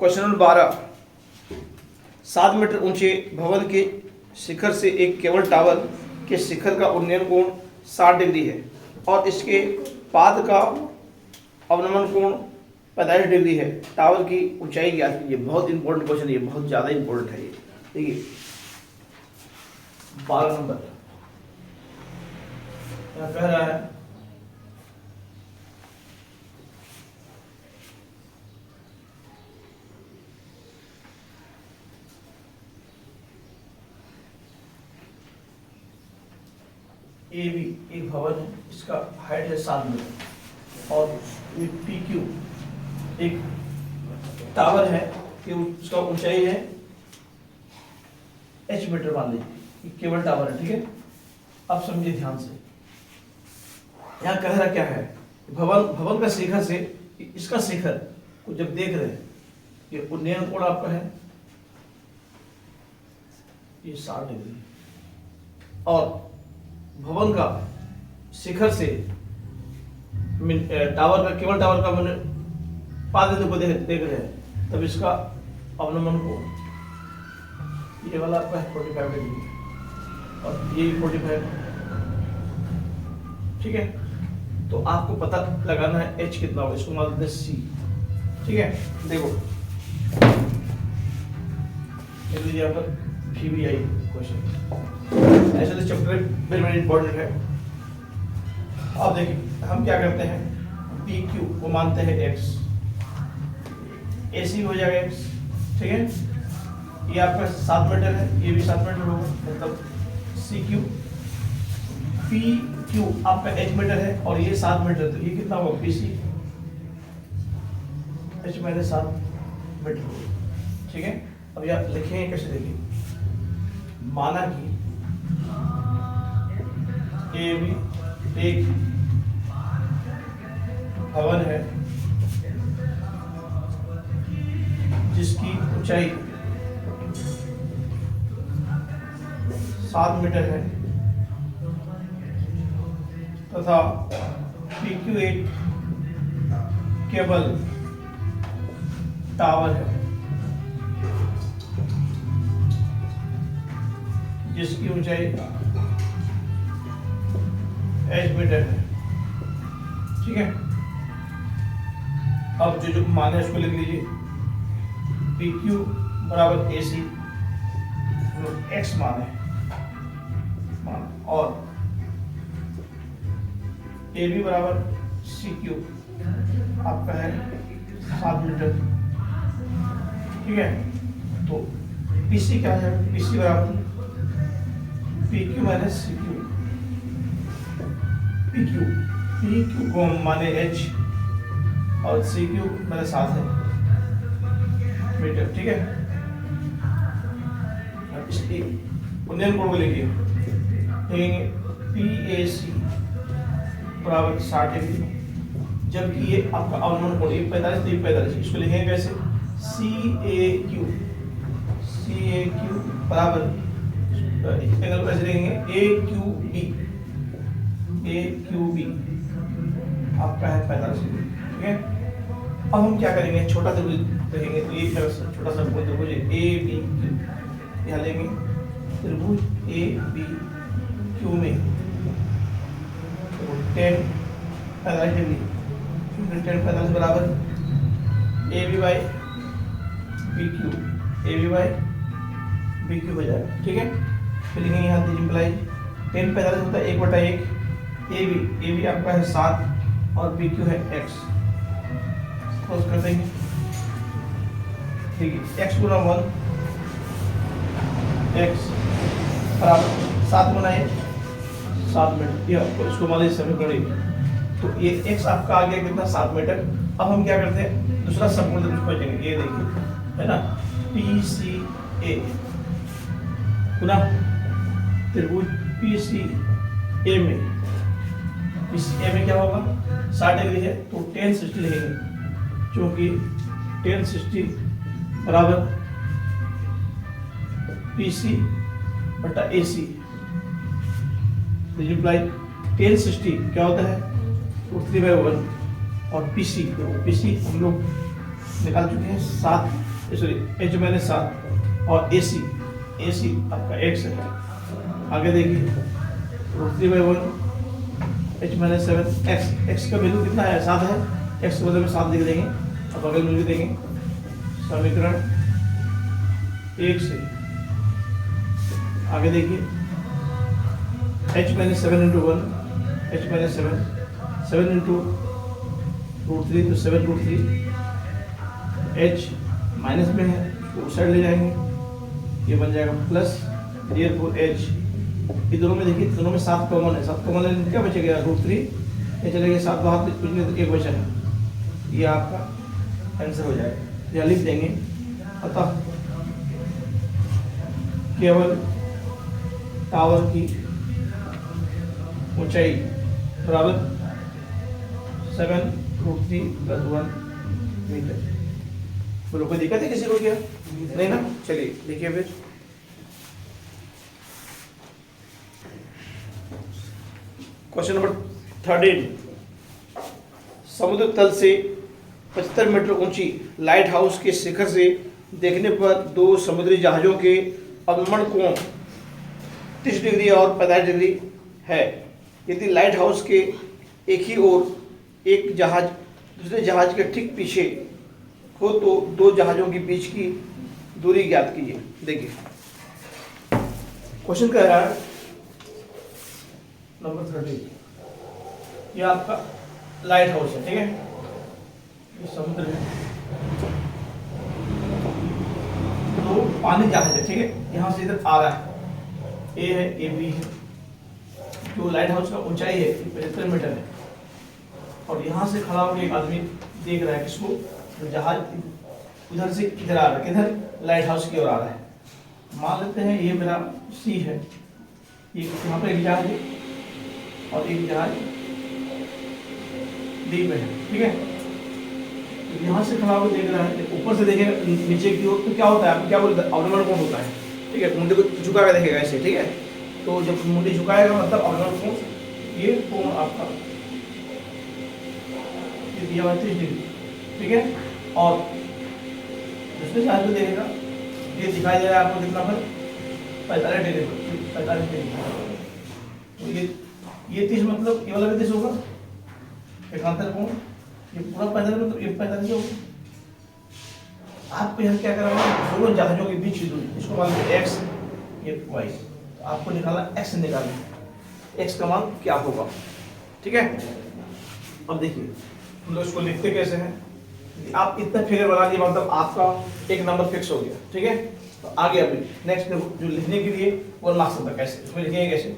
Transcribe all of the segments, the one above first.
Question number 12, 7 metre ऊंचे भवन के शिखर से एक केबल टावर के शिखर का उन्नयन कोण 60 डिग्री है और इसके पाद का अवनमन कोण 45 डिग्री है। टावर की ऊंचाई ज्ञात कीजिए। बहुत इंपॉर्टेंट क्वेश्चन है, ये बहुत ज्यादा इंपॉर्टेंट है। ये देखिए 12 नंबर क्या कह रहा है, ए बी एक भवन है, इसका हाइट है 7 मीटर और ये पी क्यू एक टावर है कि उसका ऊंचाई है h मीटर मान लीजिए, केबल टावर है। ठीक है, अब समझिए ध्यान से, यहाँ कह रहा क्या है, भवन का शिखर से इसका शिखर को जब देख रहे हैं, ये उन्नयन कोण आपका है ये 60 डिग्री और भवन का शिखर से टावर का केबल टावर का पाद को देख रहे हैं, तब इसका अवनमन कोण ये वाला आपका है 45 डिग्री और ये 45। ठीक है, तो आपको पता लगाना है h कितना होगा, इसको मान लेते हैं c। ठीक है, देखो यहाँ पर VBI क्वेश्चन ऐसे तो चैप्टर वेरी इंपॉर्टेंट है। अब देखिए हम क्या करते हैं, PQ को मानते हैं x, AC हो जाएगा x। ठीक है, ये आपका 7 मीटर है, ये भी 7 मीटर होगा, मतलब CQ। PQ आपका h मीटर है और ये 7 मीटर, तो ये कितना होगा PC, h माइनस 7 मीटर होगा। ठीक है, अब यार लिखेंगे कैसे, देखिए माना कि ए भी एक भवन है जिसकी ऊंचाई 7 मीटर है तथा PQ एक केबल टावर है जिसकी ऊंचाई h मीटर है। ठीक है, अब जो मान है उसको लिख लीजिए, PQ बराबर AC x मान है और AB बराबर CQ आपका है 7 मीटर। ठीक है, तो PC क्या है, PC बराबर PQ माइनस CQ। PQ को माने h और CQ मेरे साथ है मीटर। ठीक है, इसकी उन्नयन कोण को लिखिए, PAC बराबर 60 डिग्री, जबकि ये आपका अवनमन कोण 45 तो 45, इसको लिखेंगे कैसे, CAQ बराबर एंगल कैसे लिखेंगे, AQB आपका है 45 डिग्री। ठीक है, अब हम क्या करेंगे, छोटा त्रिभुज देखेंगे, तो ये छोटा सा त्रिभुज ABQ, यहाँ लेंगे त्रिभुज ABQ में 10 45 डिग्री, 10 45 बराबर AB बाई BQ हो जाएगा। ठीक है, फिर लिखेंगे यहाँ सिंपलाई 10 45 होता है 1/1, AB आपका है 7 और BQ है x, क्लोज कर देंगे। ठीक है, x गुना 1 x बराबर 7 गुना 1 7 मीटर, ये आपको इसको मान लीजिए समीकरण, तो ये x आपका आ गया कितना 7 मीटर। अब हम क्या करते हैं, दूसरा समीकरण कुछ खोजेंगे, ये देखिए है ना, PCA गुना त्रिभुज PCA में क्या होगा 60 डिग्री है तो 10 60 लिखेंगे, क्योंकि 10 60 बराबर PC बटा AC। मल्टीप्लाई 10 60 क्या होता है 3/1 और PC हम लोग निकाल चुके हैं 7 सॉरी h माइनस 7 और AC आपका x है। आगे देखिए √3/1 h माइनस 7 x का वैल्यू कितना है 7 है, x के बदले में 7 लिख देंगे और बगल में भी देंगे समीकरण 1 से। आगे देखिए h minus 7 into 1 h minus 7 into √3 तो 7√3 h माइनस में है तो उस साइड ले जाएंगे, ये बन जाएगा प्लस therefore h। ये दोनों में देखिए दोनों में 7 कॉमन है, 7 कॉमन लेने क्या बचेगा √3, ये चलेगा 7 बाहर कुछ नहीं तो 1 बचा है, ये आपका आंसर हो जाएगा। या लिख देंगे अतः केवल टावर की ऊंचाई बराबर 7√3 + 1 मीटर। बोलो कोई दिक्कत है किसी को क्या? नहीं ना, चलिए देखिए फिर क्वेश्चन नंबर 13। समुद्र तल से 75 मीटर ऊंची लाइट हाउस के शिखर से देखने पर दो समुद्री जहाजों के अवनमन कोण 30 डिग्री और 45 डिग्री है। यदि लाइट हाउस के एक ही ओर एक जहाज दूसरे जहाज के ठीक पीछे हो तो दो जहाजों के बीच की दूरी ज्ञात कीजिए। देखिए क्वेश्चन कह रहा है नंबर 13, ये आपका लाइट हाउस है, ठीक है, ये समुद्र है, तो पानी जहाज है, ठीक है, यहाँ से इधर आ रहा है, ए है ए बी है, जो लाइट हाउस का ऊंचाई है 75 मीटर है, और यहाँ से खड़ा होकर एक आदमी देख रहा है किसको, तो जहाज उधर से इधर आ रहा है, किधर लाइट हाउस की ओर आ रहा है। मान लेते हैं ये मेरा सी है, ये यहाँ पर एक जहाज है और एक जहाज डी में है, ठीक है, तो यहाँ से खड़ा होकर देख रहा है, ऊपर से देखेगा नीचे की ओर तो क्या होता है, आपको क्या बोलते हैं, अवनमन कोण होता है, ठीक है, मुंडे को झुका के देखेगा ऐसे, ठीक है, तो जब मुंडी झुकाएगा मतलब अवनमन कोण, ये कोण आपका दिया हुआ 30 डिग्री, ठीक है, और दूसरे जहाज को देखेगा ये दिखाई दे रहा है आपको कितना पर 45 डिग्री पर, 45 डिग्री, तो ये 30 मतलब ये वाला भी 30 होगा, एकांतर कोण ये पूरा 45 मतलब ये 45 होगा। आपको यहाँ क्या करना है, दोनों जहाजों के बीच की दूरी, इसको मान लीजिए x, ये y, तो आपको निकालना x निकालना, x का मान क्या होगा, ठीक है। अब देखिए हम लोग इसको लिखते कैसे हैं, आप इतना फिगर बना दिए मतलब आपका एक नंबर फिक्स हो गया, ठीक है। तो आगे अभी नेक्स्ट जो लिखने के लिए वो मार्क्स होता है, कैसे इसमें लिखेंगे, कैसे,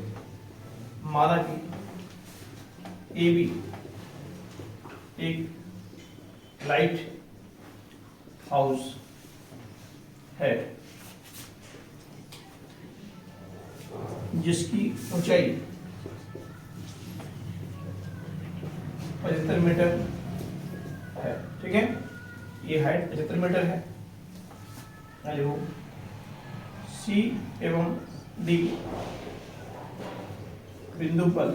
माना कि ए बी एक लाइट हाउस है जिसकी ऊंचाई 75 मीटर है, ठीक है, ये हाइट 75 मीटर है। देखो सी एवं डी बिंदु पर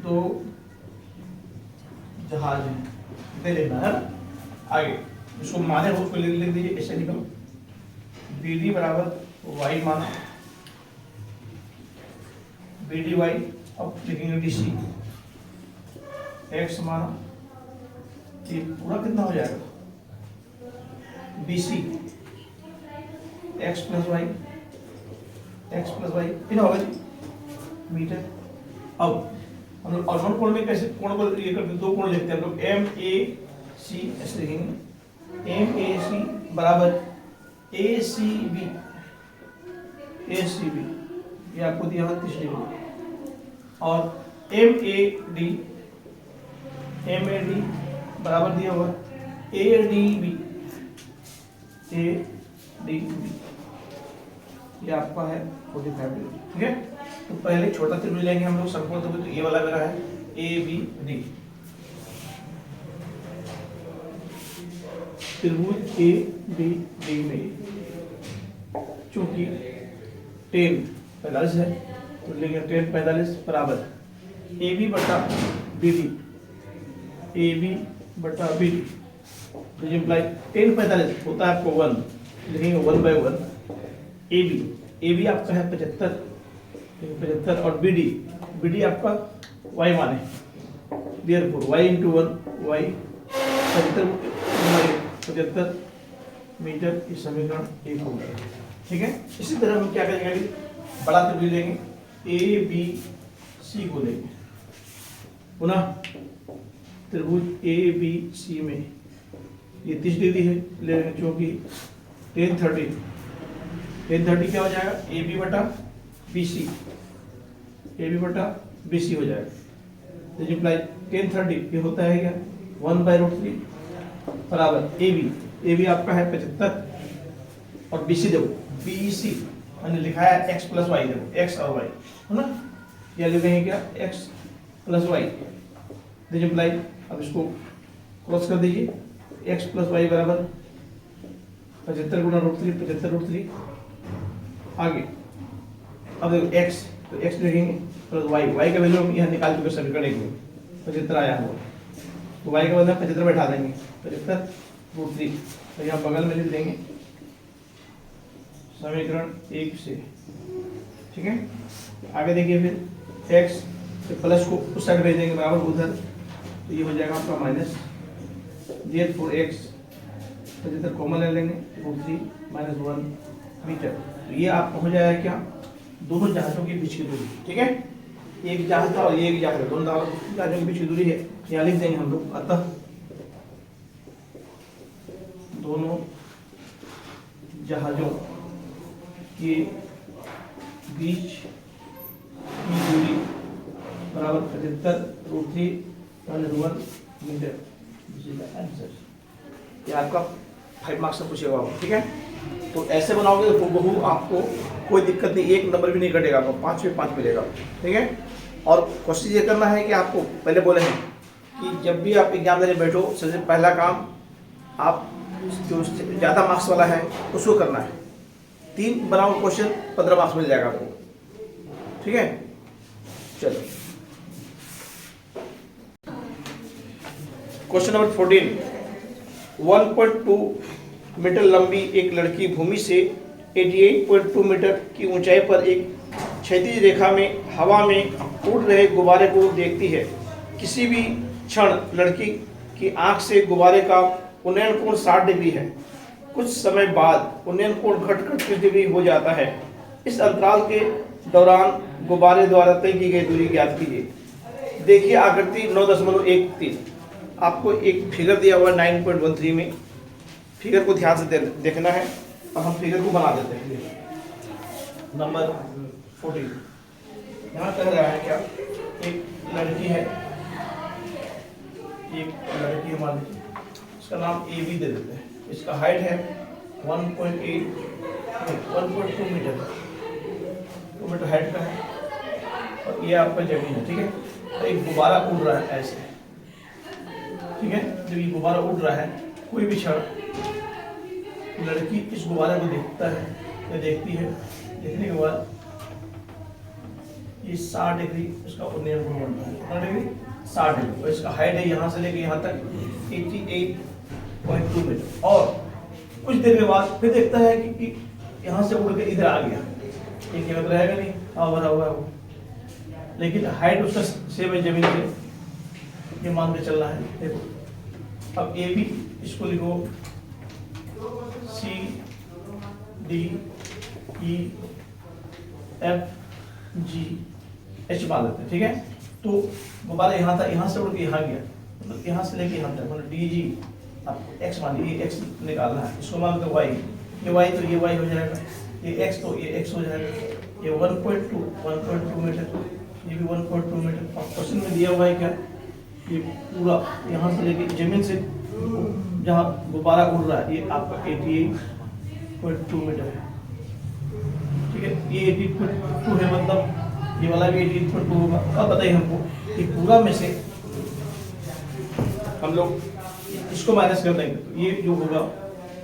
दो जहाज हैं, इतने लिखना है। आगे इसको माने हो उसको लिख दीजिए, ऐसे लिखो बी डी बराबर वाई माना, बी डी वाई, अब लिखेंगे डी सी एक्स माना, ये पूरा कितना हो जाएगा B C X plus Y कितना होगा जी मीटर। अब हम लोग ऑर्गन कोण में कैसे कोण को ये करते हैं, दो कोण लिखते हैं हम लोग, एम ए सी ऐसे लिखेंगे, एम ए सी बराबर ए सी बी, ये आपको दिया हुआ 30 डिग्री, और एम ए डी बराबर दिया हुआ ए डी बी, ये आपका है 45 डिग्री, ठीक है। तो पहले छोटा त्रिभुज लेंगे हम लोग समकोण त्रिभुज, तो ये वाला मेरा है ए बी डी, त्रिभुज ए बी डी में चूंकि tan 45 है तो लेंगे tan 45 बराबर ए बी बटा बी डी, तो इम्प्लाई 1045 होता है आपको 1, लिखेंगे 1/1। ए बी आपका है 75 और बी डी आपका y माने, देयरफॉर y × 1 y 75 मीटर, इस समीकरण 1 हो गया। ठीक है, इसी तरह हम क्या करेंगे, अभी बड़ा त्रिभुज लेंगे, ए बी सी को लेंगे, पुनः त्रिभुज ए बी सी में ये 30 डिग्री है, लेंगे क्योंकि 1030 क्या हो जाएगा, ए बी बटा बी सी हो जाएगा। तो इम्प्लाई 1030 ये होता है क्या, 1/√3 बराबर ए बी आपका है 75 और बी सी देखो, बी सी मैंने लिखा है x + y, देखो x और y है ना, या लिखेंगे क्या, x + y। दिस इम्प्लाई, अब इसको क्रॉस कर दीजिए, x + y बराबर 75 × √3 75√3 आगे। अब देखो x, तो x लिखेंगे प्लस y का वैल्यू हम यहाँ निकाल चुके समीकरण 1 में 75 आया हुआ, तो y का वैल्यू 75 बैठा देंगे, 75√3, तो यहाँ बगल में लिख देंगे समीकरण 1 से। ठीक है, आगे देखिए फिर x तो प्लस को उस साइड भेज देंगे बराबर उधर, तो ये हो जाएगा आपका माइनस, देयरफॉर x 75 कॉमन ले लेंगे, √3 - 1 मीटर। तो ये आपका हो जाएगा क्या, दोनों जहाजों के बीच की दूरी। ठीक है, एक जहाज था और ये एक जहाज, दोनों जहाजों के बीच की दूरी है, यहाँ लिख देंगे हम लोग, अतः दोनों जहाजों के बीच की दूरी बराबर 75√3 - 1 मीटर। आंसर ये आपका 5 मार्क्स से पूछेगा होगा। ठीक है, तो ऐसे बनाओगे तो बहु आपको कोई दिक्कत नहीं, 1 नंबर भी नहीं कटेगा, आपको 5 में 5 मिलेगा। ठीक है, और कोशिश ये करना है कि आपको पहले बोले हैं कि जब भी आप एग्जाम देने बैठो, सबसे पहला काम आप जो ज़्यादा मार्क्स वाला है उसको करना है। 3 बनाओ क्वेश्चन, 15 मार्क्स मिल जाएगा आपको। ठीक है, चलो क्वेश्चन नंबर 14। 1.2 मीटर लंबी एक लड़की भूमि से 88.2 मीटर की ऊंचाई पर एक क्षैतिज रेखा में हवा में उड़ रहे गुब्बारे को देखती है। किसी भी क्षण लड़की की आंख से गुब्बारे का उन्नयन कोण 60 डिग्री है। कुछ समय बाद उन्नयन कोण घटकर 30 डिग्री हो जाता है। इस अंतराल के दौरान गुब्बारे द्वारा तय की गई दूरी ज्ञात कीजिए। देखिए आकृति 9.13, आपको एक फिगर दिया हुआ है 9.13 में। फिगर को ध्यान से देखना है और हम फिगर को बना देते हैं। नंबर 14 यहाँ कह रहा है क्या, एक लड़की है, मान लीजिए, इसका नाम ए बी दे देते हैं। इसका हाइट है 1.2 मीटर, 2 मीटर हाइट का है और ये आपका जमीन है। ठीक है, तो एक गुब्बारा उड़ रहा है ऐसे। ठीक है, जब ये गुब्बारा उड़ रहा है, कोई भी क्षण लड़की इस गुब्बारे को देखता है या देखती है, देखने के बाद ये 60 डिग्री इसका उन्नयन कोण बनता है। कितना डिग्री, 60 डिग्री। और इसका हाइट है यहाँ से लेके यहाँ तक 88.2 मीटर। और कुछ देर के बाद फिर देखता है कि यहाँ से उड़ के इधर आ गया, ये कीमत रहेगा नहीं, भरा हुआ है वो, लेकिन हाइट उसका सेम है जमीन से, ये मान के चलना है। देखो अब ए बी, इसको लिखो CD E F G H मान लेते हैं। ठीक है, तो गुब्बारा यहाँ था, यहाँ से उड़ के यहाँ गया, मतलब यहाँ से लेके यहाँ तक, मतलब DG आपको x मान लीजिए, ये x निकालना है, इसको मान लो y, ये y तो ये y हो जाएगा, ये x तो ये x हो जाएगा। ये 1.2 मीटर, ये भी 1.2 मीटर। और क्वेश्चन में दिया हुआ है क्या, ये पूरा यहाँ से लेके जमीन से जहाँ गुब्बारा उड़ रहा है, ये आपका 88.2 मीटर है। ठीक है, ये 88.2 है, मतलब ये वाला भी 88.2 होगा। अब बताइए हमको कि पूरा में से हम लोग इसको माइनस कर देंगे, तो ये जो होगा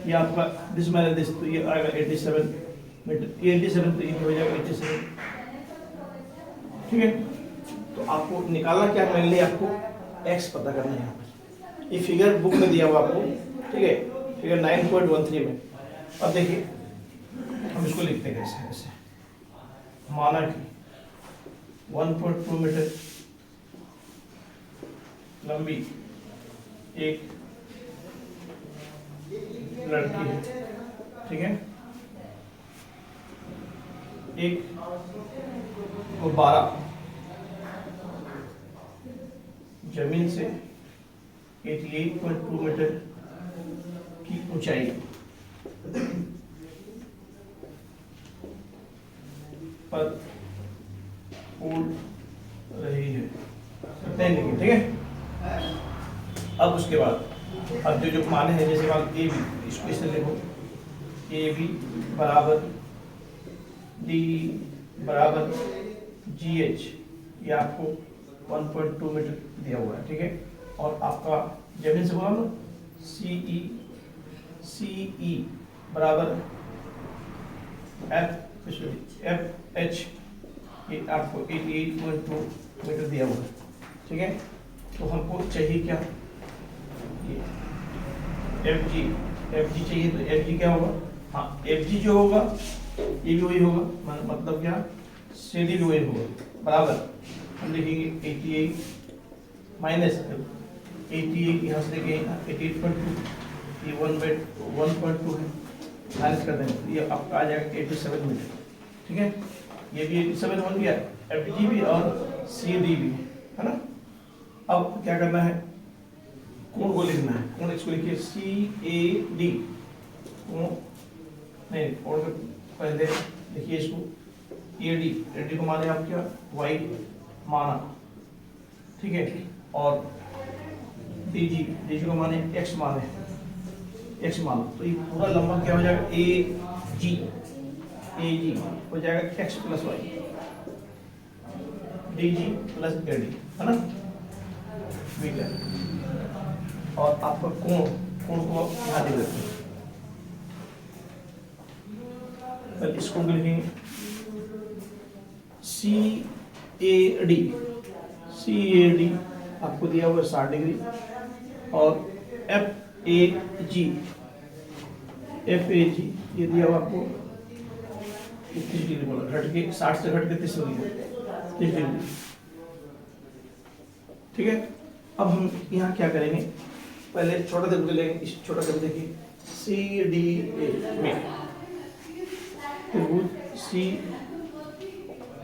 ये आपका दिस माइनस दिस, तो ये आएगा 87 मीटर, ये 87 तो ये हो जाएगा 87। ठीक है, तो आपको निकालना क्या है, पहले आपको x पता करना है। यहाँ पर ये फिगर बुक में दिया हुआ आपको ठीक है, फिगर 9.13 में। अब देखिए हम इसको लिखते हैं कैसे, ऐसे माना कि 1.2 मीटर लंबी एक लड़की है, ठीक है, एक गुब्बारा जमीन से 88.2 मीटर की ऊंचाई पर उड़ रही है, ठीक है। अब उसके बाद अब जो जो माने हैं, जैसे मान ए बी, इसको इससे लिखो, ए बी बराबर डी बराबर जी एच, ये आपको 1.2 मीटर दिया हुआ है, ठीक है। और आपका जमीन से बोला ना सी ई बराबर एफ एच, ये आपको 88.2 मीटर दिया हुआ है, ठीक है। तो हमको चाहिए क्या, ये एफ जी चाहिए, तो एफ जी क्या होगा, हाँ एफ जी जो होगा ये भी वही होगा, मतलब क्या सी डी भी वही होगा, बराबर हम लिखेंगे 88 माइनस 88, यहाँ से लेके 88.2, ये 1/1.2 है, माइनस कर देंगे तो ये आपका आ जाएगा 87 मीटर, ठीक है। ये भी 87 हो गया, एफ जी भी और सी डी भी, है ना। अब क्या करना है, कोण को लिखना है, कोण इसको लिखिए सी ए डी, नहीं कोण को पहले लिखिए इसको ए डी को माने आप क्या वाई माना, ठीक है। और डी जी को माने एक्स माने, तो ये पूरा लंबा क्या हो जाएगा, ए जी हो जाएगा X plus Y, D G plus A D, है ना, ठीक है। और आपका कोण को यहाँ दे देते हैं, पहले इसको लिखेंगे सी ए डी आपको दिया हुआ 60 डिग्री, और एफ ए जी ये दिया हुआ आपको 30 डिग्री, बोला घट के 60 से घट के 30 डिग्री, ठीक है। अब हम यहाँ क्या करेंगे, पहले छोटा त्रिभुज लेंगे, इस छोटा त्रिभुज देखिए सी डी ए में, त्रिभुज सी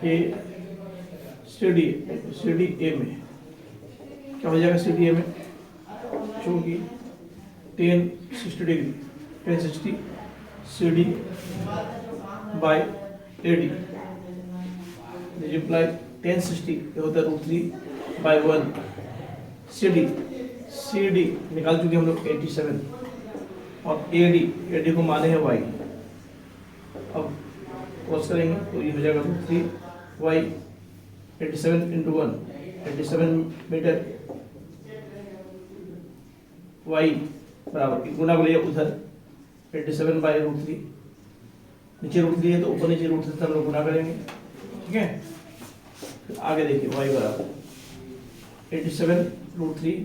डी ए में क्या हो जाएगा, सी डी ए में चूंकि 1060 degree 1060 C D by A D multiply 1060 ये होता है √3 बाई 1 सी डी निकाल चुके हम लोग 87, और ए डी को माने हैं वाई। अब क्रॉस करेंगे तो ये हो जाएगा √3 वाई 87 इंटू 1, 87 मीटर वाई बराबर गुना को लिया उधर 87 बाई √3, नीचे √3 है तो ऊपर नीचे √3 से हम लोग गुना करेंगे, ठीक है। फिर आगे देखिए वाई बराबर 87 √3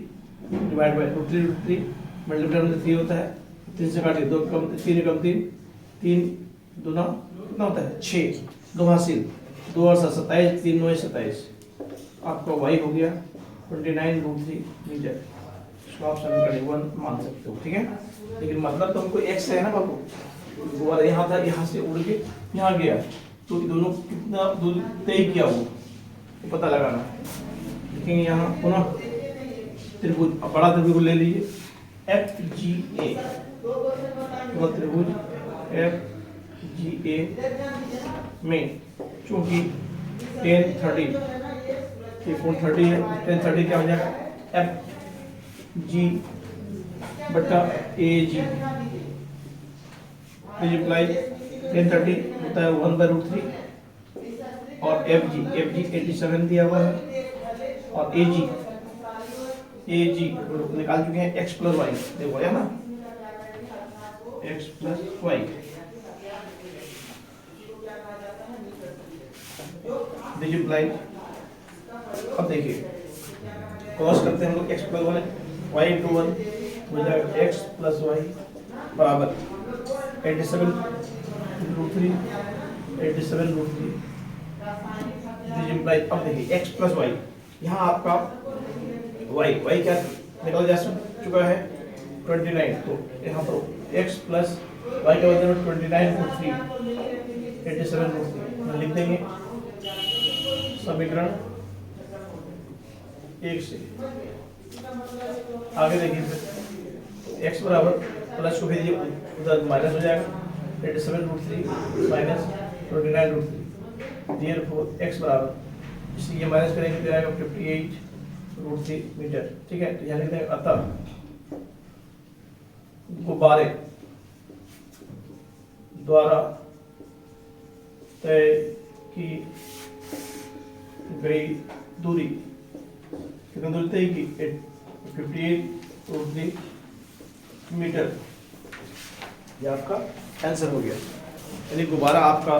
डिवाइड बाई √3 मल्टीप्लाई में 3 होता है, 3 से काटिए 2 कम 3 कम 3 दूना कितना होता है 6, 2 हासिल 2 और 7 27, 3 9 27, आपका वाई हो गया 29 √3 मीटर। इसको आप समीकरण 1 मान सकते हो, ठीक है। लेकिन मतलब तो हमको x है ना बाबू, वो यहाँ था, यहाँ से उड़ के यहाँ गया, तो दोनों कितना दूर तय किया वो तो पता लगाना है। लेकिन यहाँ पुनः त्रिभुज, बड़ा त्रिभुज ले लीजिए एफ जी ए, त्रिभुज एफ जी ए में चूंकि 1030 ये कोण 30 है, 1030 क्या हो जाएगा एफ जी बटा ए जी मल्टीप्लाई 1030 होता है 1/√3, और एफ जी 87 दिया हुआ है, और ए जी निकाल चुके हैं x प्लस वाई, देखो है ना x प्लस वाई मल्टीप्लाई। अब देखिए क्रॉस करते हैं हम लोग x प्लस वाई इंटू 1 हो जाएगा x प्लस वाई बराबर 87√3 87√3। अब देखिए x प्लस वाई, यहाँ आपका y क्या निकल जा चुका है 29, तो यहाँ पर x प्लस वाई का बदले में 29√3 87√3 लिख देंगे समीकरण 1 से। आगे देखिए फिर x बराबर प्लस को भेजिए उधर माइनस हो जाएगा 87√3 माइनस 29√3। देयरफॉर x बराबर इसी ये माइनस करेंगे तो आएगा 58√3 मीटर। ठीक है, तो यहाँ लिखते हैं अतः गुब्बारे द्वारा तय की गई दूरी कितनी दूरी तय की 58√3 मीटर। ये आपका आंसर हो गया। यानी गुब्बारा आपका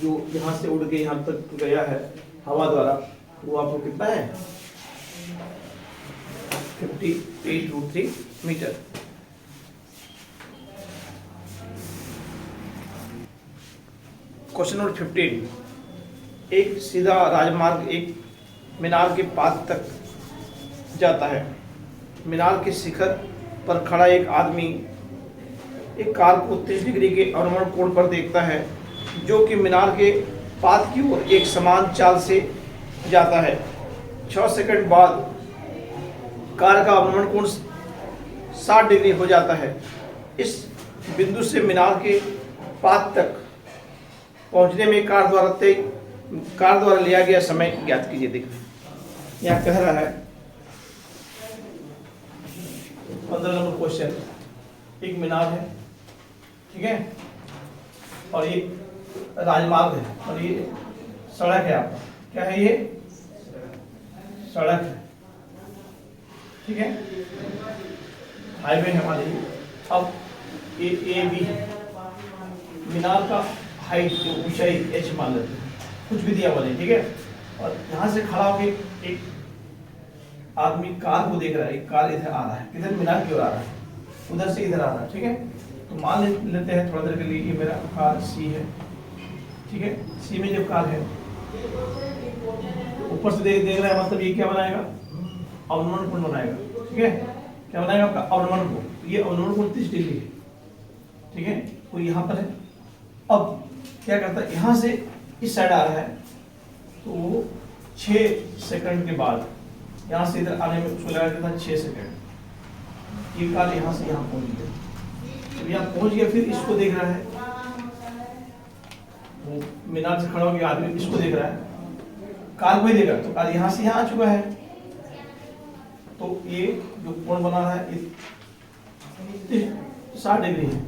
जो यहाँ से उड़ के यहाँ तक गया है हवा द्वारा, वो आपको कितना है 58√3 मीटर। Question number 15। एक सीधा राजमार्ग एक मीनार के पाद तक जाता है। मीनार के शिखर पर खड़ा एक आदमी एक कार को 30 डिग्री के अवलंबन कोण पर देखता है, जो कि मीनार के पाद की ओर एक समान चाल से जाता है। 6 सेकंड बाद कार का अवलंबन कोण 60 डिग्री हो जाता है। इस बिंदु से मीनार के पाद तक पहुंचने में कार द्वारा लिया गया समय ज्ञात कीजिए। देखिए यहाँ कह रहा है 15 नंबर क्वेश्चन, एक मीनार है, ठीक है, और ये राजमार्ग है और ये सड़क है आपका, क्या है ये सड़क है, ठीक है, हाईवे है हमारे लिए। अब ए बी मीनार का हाइट जो ऊंचाई h मान लेते हैं, कुछ भी दिया हुआ नहीं, ठीक है, और यहाँ से खड़ा होकर एक आदमी कार को देख रहा है। एक कार इधर आ रहा है, किधर मीनार की ओर आ रहा है, उधर से इधर आ रहा है, ठीक है। तो मान लेते हैं थोड़ा देर के लिए ये मेरा कार सी है, ठीक है। सी में जब कार है ऊपर से देख रहा है, मतलब ये क्या बनाएगा अवलंबन कोण बनाएगा, ठीक है। क्या बनाएगा आपका अवलंबन कोण। ये अवलंबन कोण 30 डिग्री है, ठीक है, वो यहाँ पर है। अब क्या करता है, यहाँ से इस साइड आ रहा है, तो 6 सेकंड के बाद यहाँ से इधर आने में उसको लगा था 6 सेकंड। ये कार यहाँ से यहाँ पहुँच गया। जब यहाँ पहुँच गया फिर इसको देख रहा है, वो मीनार से खड़ा हो गया आदमी इसको देख रहा है, कार को ही देख रहा है, तो कार यहाँ से यहाँ आ चुका है। तो ये जो कोण बना रहा है 60 डिग्री है,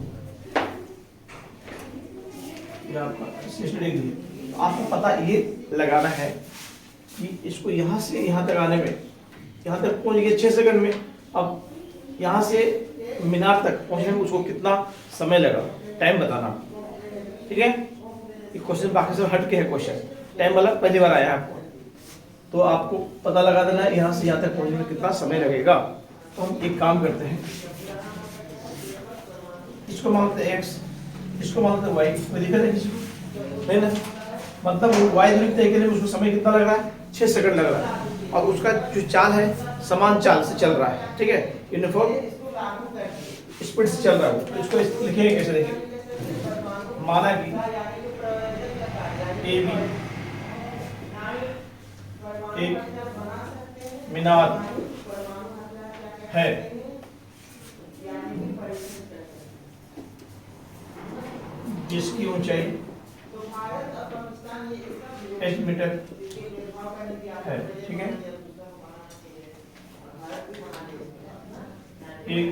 ये आपका 60 डिग्री है। आपको पता ये लगाना है कि इसको यहाँ से यहाँ तक आने में, यहाँ तक पहुँच गया 6 सेकंड में। अब यहाँ से मीनार तक पहुँचने में उसको कितना समय लगा, टाइम बताना, ठीक है। ये क्वेश्चन बाकी से हट के है क्वेश्चन, टाइम वाला पहली बार आया है आपको, तो आपको पता लगा देना है यहाँ से यहाँ तक पहुँचने में कितना समय लगेगा। तो हम एक काम करते हैं, इसको मानते हैं x, इसको मानते हैं y, कोई दिक्कत है किसी नहीं ना, मतलब y दूरी तय करने में उसको समय कितना लग रहा है 6 सेकंड लग रहा है, और उसका जो चाल है समान चाल से चल रहा है, ठीक है, यूनिफॉर्म स्पीड से चल रहा है। तो इसको लिखेंगे कैसे, देखिए माना कि ए बी एक मीनार है, जिसकी ऊंचाई 8 मीटर है, ठीक है। एक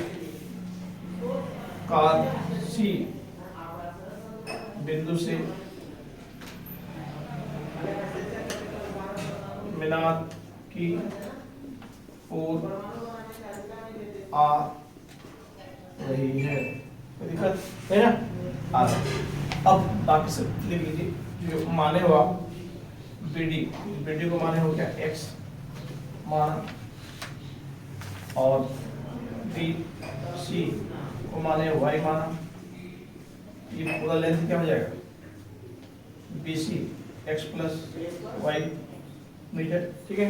कार सी बिंदु से मीनार की ओर आ रही है, कोई दिक्कत है ना, आ रहा है। अब बाकी सब लिख लीजिए, जो माने हुआ BD को माने हो क्या x माना, और B सी को माने वाई माना, ये पूरा लेंथ क्या हो जाएगा B C X plus Y metre, ठीक है।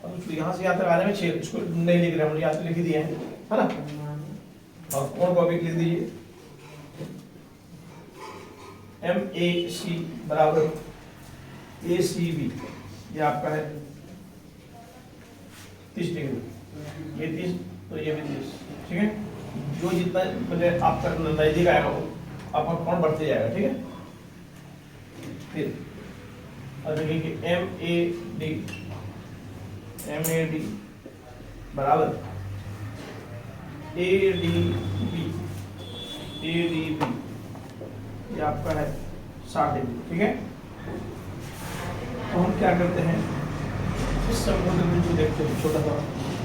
अब उसको यहाँ से यहाँ तक आने में 6, इसको नहीं लिख रहे हम, यहाँ से लिख दिए हैं, है ना। और कोण को अभी लिख दीजिए, एम ए सी बराबर ए सी बी, ये आपका है 30 डिग्री, ये 30 तो ये भी 30, ठीक है। जो जितना मतलब आपका नजदीक आएगा वो आपका कोण बढ़ते जाएगा, ठीक है। फिर अब देखिए कि एम ए डी बराबर ए डी बी, ये आपका है 60 डिग्री, ठीक है। तो हम क्या करते हैं, इस समकोण बिंदु देखते हैं, छोटा सा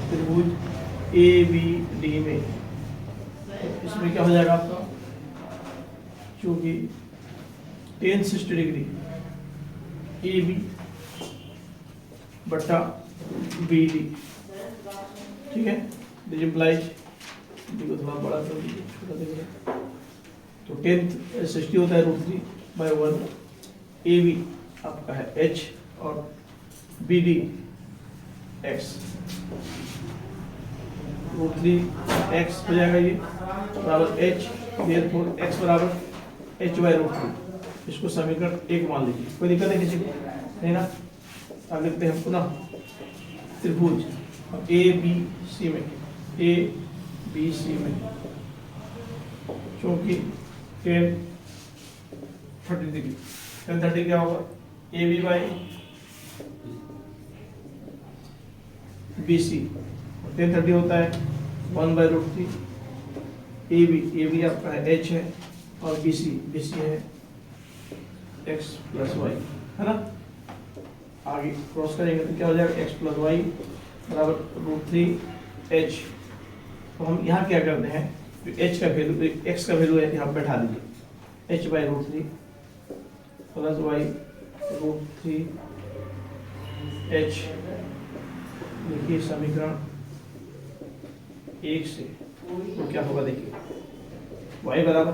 त्रिभुज ए बी डी में, तो इसमें क्या हो जाएगा आपका, चूंकि tan 60 डिग्री ए बी बट्टा बी डी, ठीक है। दिस इम्प्लाइज डी को थोड़ा बड़ा कर दीजिए, छोटा देख रहे, तो tan 60 होता है √3/1, ए बी आपका है h और बी डी x, √3x हो जाएगा, ये बराबर h, देयरफॉर x बराबर h/√3। इसको समीकरण 1 मान लीजिए, कोई दिक्कत है किसी को, नहीं ना। अब लिखते हैं पुनः त्रिभुज ए बी सी में, चूंकि tan 30 डिग्री, tan 30 क्या होगा, A B by B C, tan 30 होता है 1/√3, ए बी आपका है h है और बी सी है x प्लस वाई, है ना। आगे क्रॉस करेंगे तो क्या हो जाएगा, x प्लस वाई बराबर √3h। तो हम यहाँ क्या करते हैं, h का वैल्यू, x का वैल्यू है यहाँ बैठा दीजिए, h/√3 प्लस वाई √3h, देखिए समीकरण 1 से तो क्या होगा, देखिए y बराबर,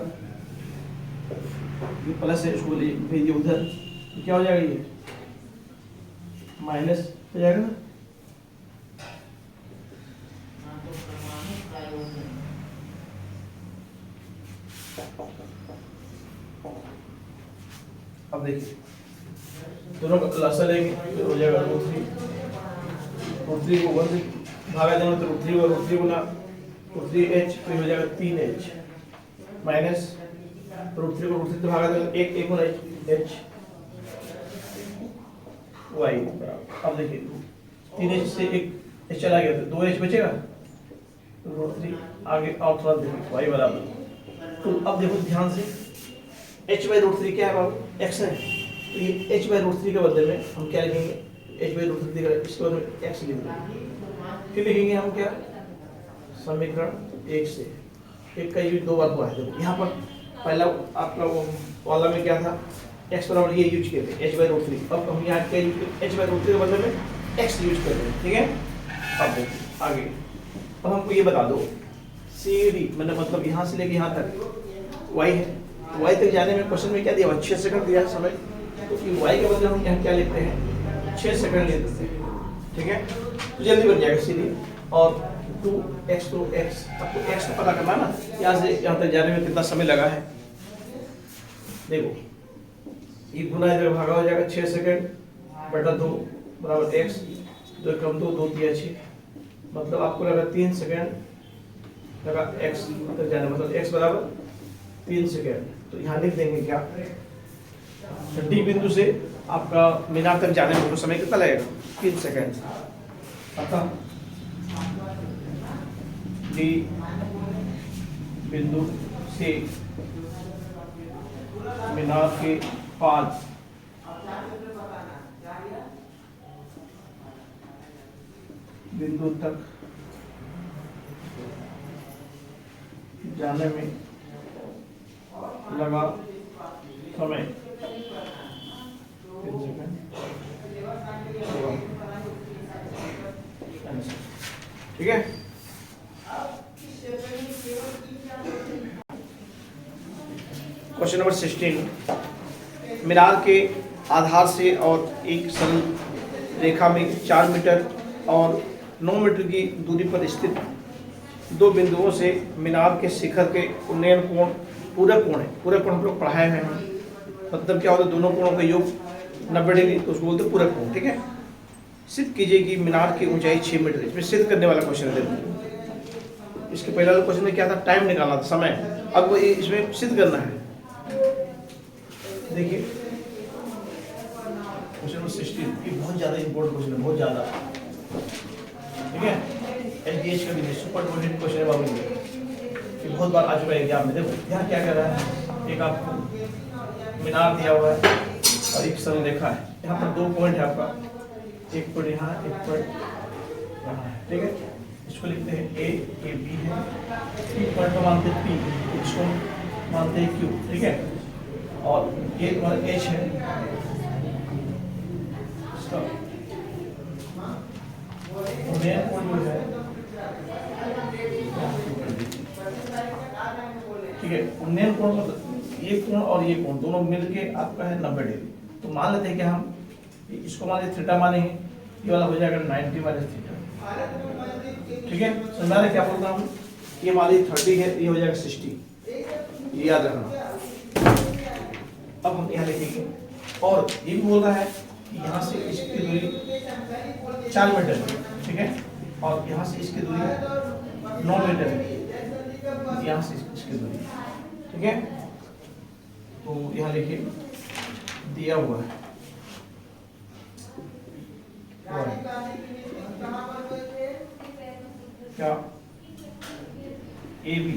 ये प्लस है, इसको भेजिए उधर, तो क्या हो जाएगा, ये माइनस हो जाएगा ना। अब देखिए दोनों का लसा लेंगे तो हो जाएगा √3 को 1 से भागा देना, तो √3 और √3 गुना √3h, तो हो जाएगा 3h माइनस √3 को √3 से भागा देना, 1 गुना h y। अब देखिए 3h से 1h चला गया तो 2h बचेगा, √3 आगे और थोड़ा देखिए y बराबर, तो अब देखो ध्यान से h/√3 क्या है बाबू, x है, तो ये h/√3 के बदले में हम क्या लिखेंगे, h/√3 दिख रहा है, इसके बदले में x लिख देंगे। फिर लिखेंगे हम क्या, समीकरण 1 से, एक का यूज 2 बार हुआ है। देखो यहाँ पर पहला आपका वो वाला में क्या था, x बराबर ये यूज किए थे h/√3, अब हम यहाँ क्या यूज करें, h/√3 के बदले में x यूज कर रहे हैं, ठीक है। अब देखिए आगे, अब हमको ये बता दो CD मतलब यहाँ से लेके यहाँ तक y है, y तक जाने में क्वेश्चन में क्या दिया हुआ, 6 सेकंड दिया है समय, तो y के बदले हम यहाँ क्या लिखते हैं, 6 सेकंड ले देते हैं, ठीक है। तो जल्दी बन जाएगा CD, और 2x तो x, आपको x का पता करना ना, यहाँ से यहाँ तक जाने में कितना समय लगा है। देखो ये गुना इधर भागा हो जाएगा, 6 सेकंड बटा 2 बराबर x, 2 कम 2 2 3 6, मतलब आपको लगा 3 सेकंड लगा x तक जाने, मतलब x बराबर 3 सेकंड। तो यहाँ लिख देंगे क्या, डी बिंदु से आपका मीनार तक जाने में समय कितना लगेगा, 3 सेकंड। अतः डी बिंदु से मीनार के पास बिंदु तक जाने में लगा समय, ठीक है। क्वेश्चन नंबर 16, मीनार के आधार से और एक सरल रेखा में 4 मीटर और 9 मीटर की दूरी पर स्थित दो बिंदुओं से मीनार के शिखर के उन्नयन कोण पूरक कोण है। पूरक कोण हम लोग पढ़ाए हैं, मतलब क्या होता है, दोनों कोणों का योग 90 डिग्री, तो उसको बोलते हैं पूरक कोण। ठीक है, सिद्ध कीजिए कि मीनार की ऊंचाई 6 मीटर। इसमें सिद्ध करने वाला क्वेश्चन है। इसके पहले वाले क्वेश्चन में क्या था, टाइम निकालना था, समय। अब इसमें सिद्ध करना है। देखिए क्वेश्चन नंबर 16, ये बहुत ज्यादा इंपॉर्टेंट क्वेश्चन है, बहुत ज्यादा। ठीक है, एलजीएस का भी सुपर इम्पोर्टेंट क्वेश्चन है बाबू, ये बहुत बार आ चुका है एग्जाम में। देखो यहाँ क्या कर रहा है, एक आपको मीनार दिया हुआ है और एक सरल रेखा है। यहाँ पर 2 पॉइंट है आपका, एक पॉइंट यहाँ, एक पॉइंट यहाँ है। ठीक है, इसको लिखते हैं ए, ये बी है, एक पॉइंट को मानते हैं पी, इसको मानते हैं क्यू। ठीक है, और ये तुम्हारा एच है, इसका मेन पॉइंट जो है, ठीक है, उन्नयन कोण मतलब ये कोण और ये कोण दोनों मिलके आपका है 90 डिग्री। तो मान लेते हैं कि हम इसको मान लेते थीटा माने हैं, ये वाला हो जाएगा 90 माइनस थीटा। ठीक है, समझा रहे क्या बोल रहा हूँ, ये मान लीजिए 30 है, ये हो जाएगा 60, ये याद रखना। अब हम यहाँ लिखेंगे, और ये भी बोल रहा है कि यहाँ से इसकी दूरी 4 मीटर है। ठीक है, और यहाँ से इसकी दूरी 9 मीटर है, यहाँ से इसकी दूरी। ठीक है, तो यहाँ लिखिए दिया हुआ है क्या, ए बी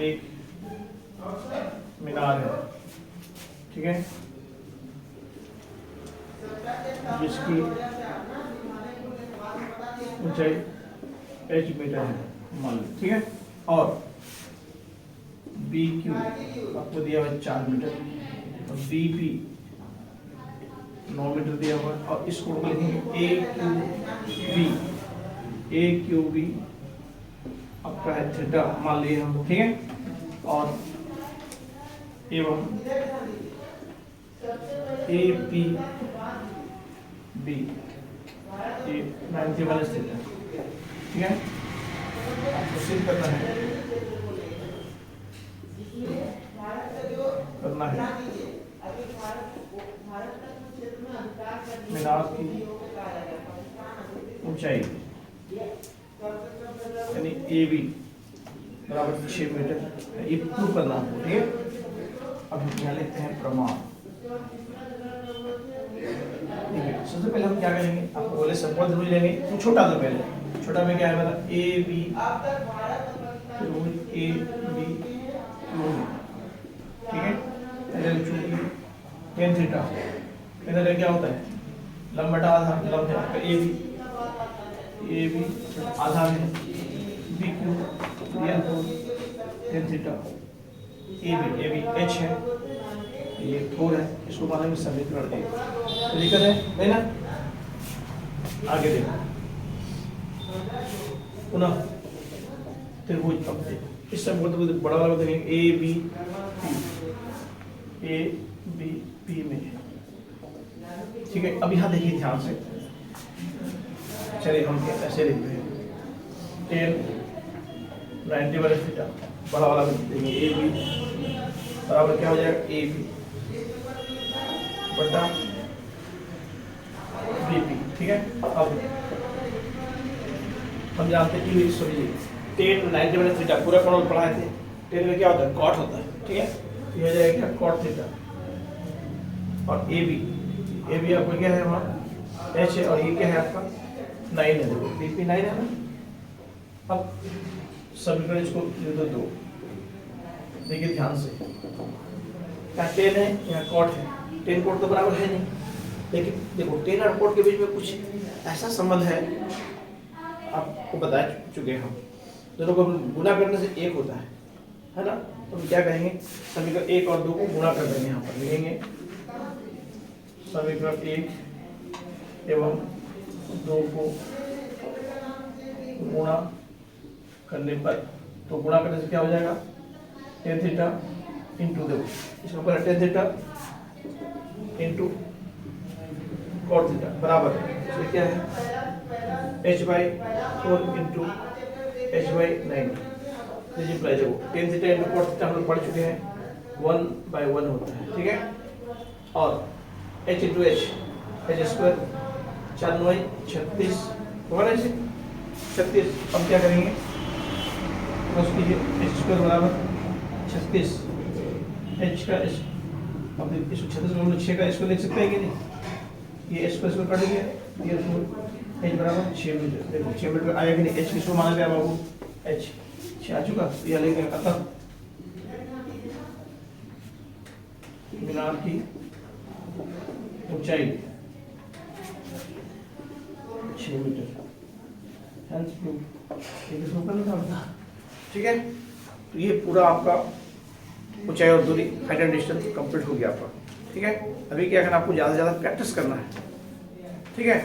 एक मीनार है। ठीक है, जिसकी ऊंचाई h मीटर है मान लो। ठीक है, और बी क्यू आपको दिया हुआ है 4 मीटर, और बी पी 9 मीटर दिया हुआ है, और इस कोण को लिखेंगे ए क्यू बी आपका है थीटा मान लिए हम। ठीक है, और एवं A P B 90 minus theta. ठीक है, आपको सिद्ध करना है मीनार की ऊंचाई यानी ए बी बराबर 6 मीटर, ये प्रूव करना आपको। ठीक है, अब हम यहाँ लेते हैं प्रमाण। ठीक है, सबसे पहले हम क्या करेंगे, आपको बोले संपर्क ध्रुव लेंगे, तो छोटा तो पहले छोटा में क्या है मेरा ए बी ए बी। ठीक है, चूंकि टेन थीटा इधर क्या होता है, लंब बटा आधार, लंब है आपका ए बी आधार है B Q tan theta, A B H है, ये 4 है, इसको मानेंगे समीकरण ए। तो लिखा है ना, आगे देखो पुनः त्रिभुज। अब देखो इस सब को बड़ा वाला देखेंगे ए बी पी में। ठीक है, अब यहाँ देखिए ध्यान से, चलिए हम ऐसे लिखते हैं 10 90 माइनस थीटा, बड़ा वाला देखेंगे ए बी बराबर क्या हो जाएगा, ए बी बटा बी पी। ठीक है, अब हम जानते हैं कि सॉरी 10 90 माइनस थीटा पूरा कोण पढ़ाए थे, 10 में क्या होता है, कॉट होता है। ठीक है, ये हो जाएगा कॉट थीटा, और ए बी आपका क्या है वहाँ एच है, और ये क्या है आपका 9 है, देखो बी पी 9 है ना। अब समीकरण इसको दो, देखिए ध्यान से, क्या 10 है, यहाँ कॉट है, 10 कॉट तो बराबर है नहीं, लेकिन देखो 10 और कॉट के बीच में कुछ ऐसा संबंध है, आपको बता चुके हैं हम, दोनों को गुणा करने से 1 होता है ना। तो हम क्या कहेंगे, समीकरण 1 और 2 को गुणा कर देंगे, यहाँ पर लिखेंगे समीकरण 1 एवं 2 को गुणा करने पर, तो गुणा करने से क्या हो जाएगा, टेन थीटा इंटू देखो इसका ऊपर tan theta into cot theta बराबर है, इसमें क्या है h/4 इंटू h/90 मल्टीप्लाई देखो tan theta into cot theta हम लोग पढ़ चुके हैं 1/1 होता है, ठीक है। और h इंटू h स्क्वायर 4 9 36 होगा ना इसे 36। अब क्या करेंगे प्लस कीजिए h स्क्वायर बराबर 36 h का h, अब इसको 36 में हम लोग 6 का स्क्वायर लिख सकते हैं कि नहीं, ये स्क्वायर कट गया, ये h बराबर 6 मीटर, देखो 6 मीटर आया कि नहीं, h किसको माना गया बाबू, h 6 आ चुका, यह लेंगे। अतः मीनार की ऊंचाई 6 मीटर, हेंस प्रूफ, ये किसको करना था, ठीक है। तो ये पूरा आपका ऊंचाई और दूरी हाइट एंड डिस्टेंस कंप्लीट हो गया आपका, ठीक है। अभी क्या करना, आपको ज़्यादा से ज़्यादा प्रैक्टिस करना है, ठीक है।